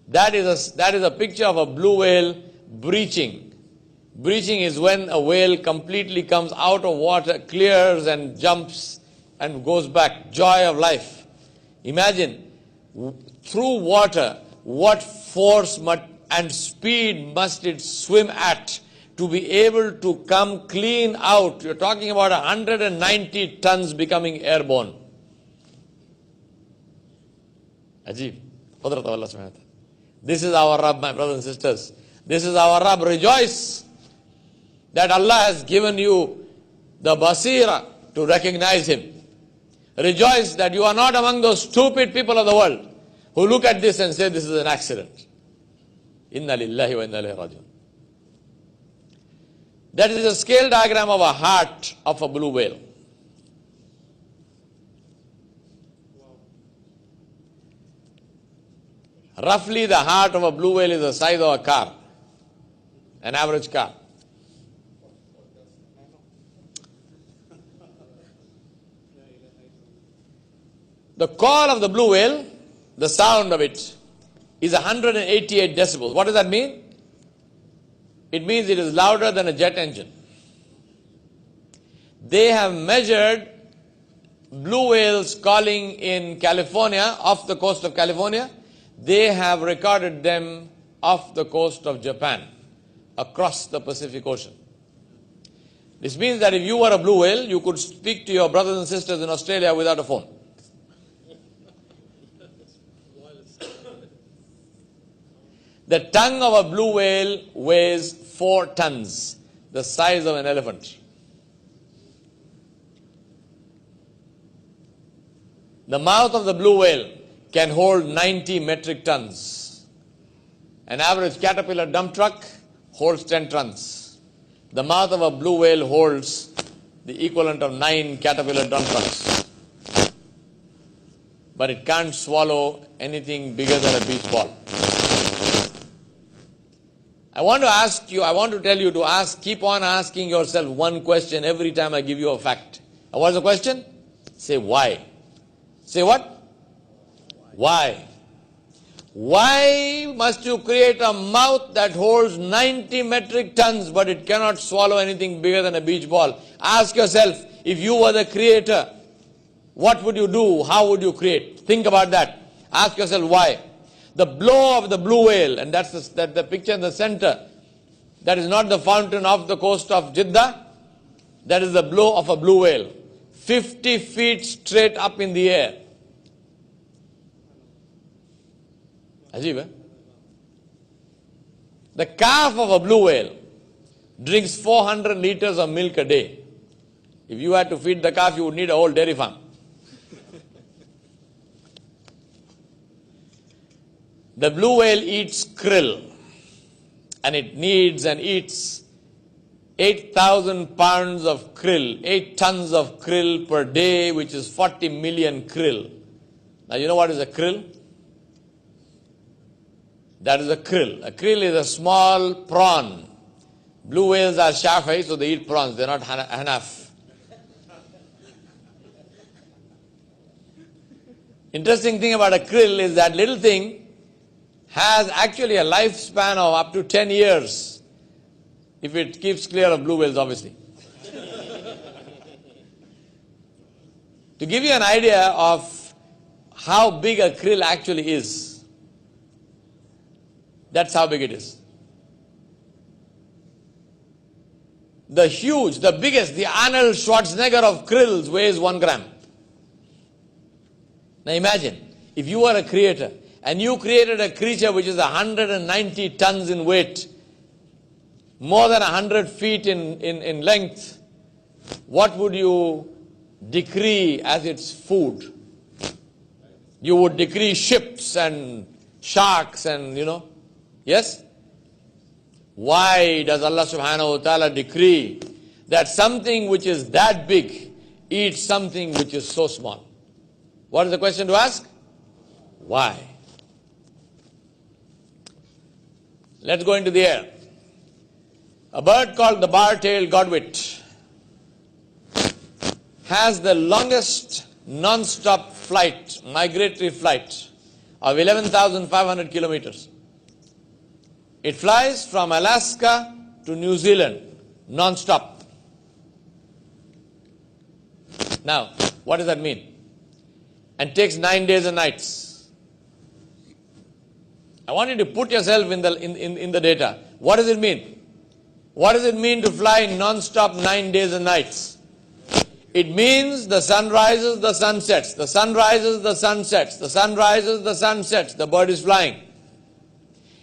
That is a picture of a blue whale breaching. Breaching is when a whale completely comes out of water, clears and jumps and goes back. Joy of life. Imagine, through water, what force and speed must it swim at to be able to come clean out. You're talking about 190 tons becoming airborne. Ajib. Qudrat of Allah subhanahu wa ta'ala. This is our Rabb, my brothers and sisters. This is our Rabb. Rejoice that Allah has given you the basira to recognize Him. Rejoice that you are not among those stupid people of the world who look at this and say this is an accident. Inna lillahi wa inna ilayhi rajiun. That is a scale diagram of a heart of a blue whale. Roughly the heart of a blue whale is the size of a car, an average car. The call of the blue whale, the sound of it, is 188 decibels. What does that mean? It means it is louder than a jet engine. They have measured blue whales calling in California, off the coast of California. They have recorded them off the coast of Japan, across the Pacific Ocean. This means that if you were a blue whale, you could speak to your brothers and sisters in Australia without a phone. The tongue of a blue whale weighs 4 tons, the size of an elephant. The mouth of the blue whale can hold 90 metric tons. An average caterpillar dump truck holds 10 tons. The mouth of a blue whale holds the equivalent of 9 caterpillar dump trucks. But it can't swallow anything bigger than a beach ball. I want to tell you to keep on asking yourself one question every time I give you a fact. And what's the question? Say why. Say what? Why? Why must you create a mouth that holds 90 metric tons but it cannot swallow anything bigger than a beach ball? Ask yourself, if you were the creator, what would you do? How would you create? Think about that. Ask yourself why. The blow of the blue whale, and that's the picture in the center. That is not the fountain off the coast of Jeddah. That is the blow of a blue whale. 50 feet straight up in the air. Ajib, eh? The calf of a blue whale drinks 400 liters of milk a day. If you had to feed the calf, you would need a whole dairy farm. The blue whale eats krill, and it needs and eats 8,000 pounds of krill, 8 tons of krill per day, which is 40 million krill. Now you know what is a krill? That is a krill. A krill is a small prawn. Blue whales are Shaykh, so they eat prawns, they're not Hanaf. Interesting thing about a krill is that little thing has actually a lifespan of up to 10 years, if it keeps clear of blue whales, obviously. To give you an idea of how big a krill actually is, that's how big it is. The biggest, the Arnold Schwarzenegger of krills weighs 1 gram. Now imagine, if you were a creator, and you created a creature which is 190 tons in weight, more than 100 feet in length, what would you decree as its food? You would decree ships and sharks and, yes? Why does Allah subhanahu wa ta'ala decree that something which is that big eats something which is so small? What is the question to ask? Why? Let's go into the air. A bird called the bar-tailed godwit has the longest non-stop flight, migratory flight of 11,500 kilometers. It flies from Alaska to New Zealand, non-stop. Now, what does that mean? And takes 9 days and nights. I want you to put yourself in the data. What does it mean? What does it mean to fly non-stop 9 days and nights? It means the sun rises, the sun sets. The sun rises, the sun sets. The sun rises, the sun sets. The bird is flying.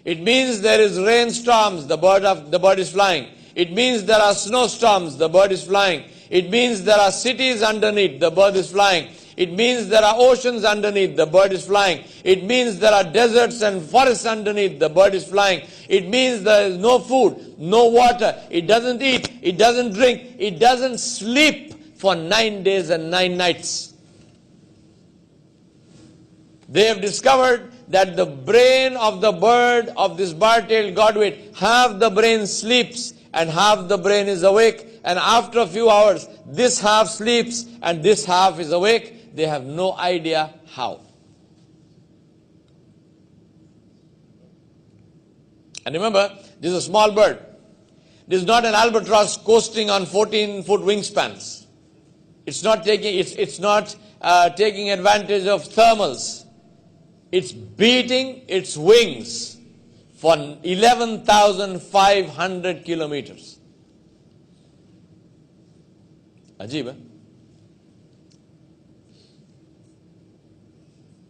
It means there is rainstorms, the bird is flying. It means there are snowstorms, the bird is flying. It means there are cities underneath, the bird is flying. It means there are oceans underneath, the bird is flying. It means there are deserts and forests underneath, the bird is flying. It means there is no food, no water. It doesn't eat, it doesn't drink, it doesn't sleep for 9 days and 9 nights. They have discovered that the brain of the bird, of this bar-tailed godwit, half the brain sleeps and half the brain is awake. And after a few hours, this half sleeps and this half is awake. They have no idea how. And remember, this is a small bird. This is not an albatross coasting on 14-foot wingspans. It's not taking advantage of thermals. It's beating its wings for 11,500 kilometers. Ajib, eh?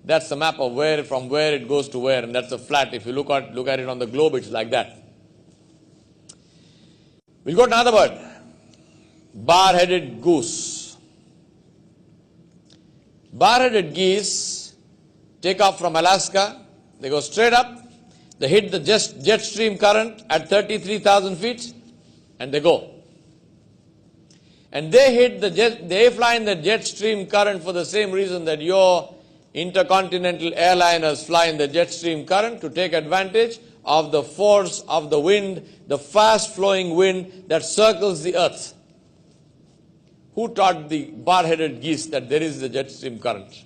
That's the map of from where it goes to where, and that's a flat. If you look at it on the globe, it's like that. We'll go to another bird. Bar-headed goose. Bar-headed geese take off from Alaska. They go straight up. They hit the jet stream current at 33,000 feet, and they go. And they fly in the jet stream current for the same reason that your intercontinental airliners fly in the jet stream current, to take advantage of the force of the wind, the fast-flowing wind that circles the earth. Who taught the bar-headed geese that there is the jet stream current?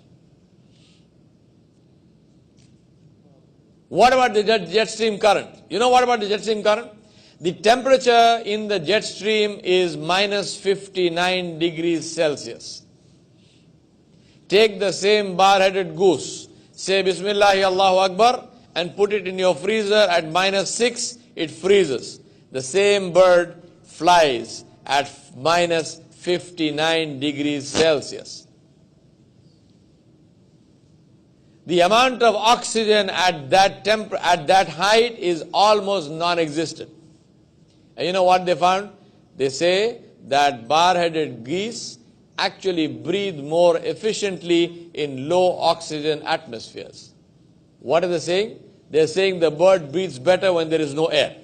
What about the jet stream current? You know what about the jet stream current? The temperature in the jet stream is minus 59 degrees Celsius. Take the same bar-headed goose, say Bismillah, Allahu Akbar, and put it in your freezer at minus 6, it freezes. The same bird flies at minus 59 degrees Celsius. The amount of oxygen at that height is almost non-existent. And you know what they found? They say that bar-headed geese actually breathe more efficiently in low oxygen atmospheres. What are they saying? They're saying the bird breathes better when there is no air.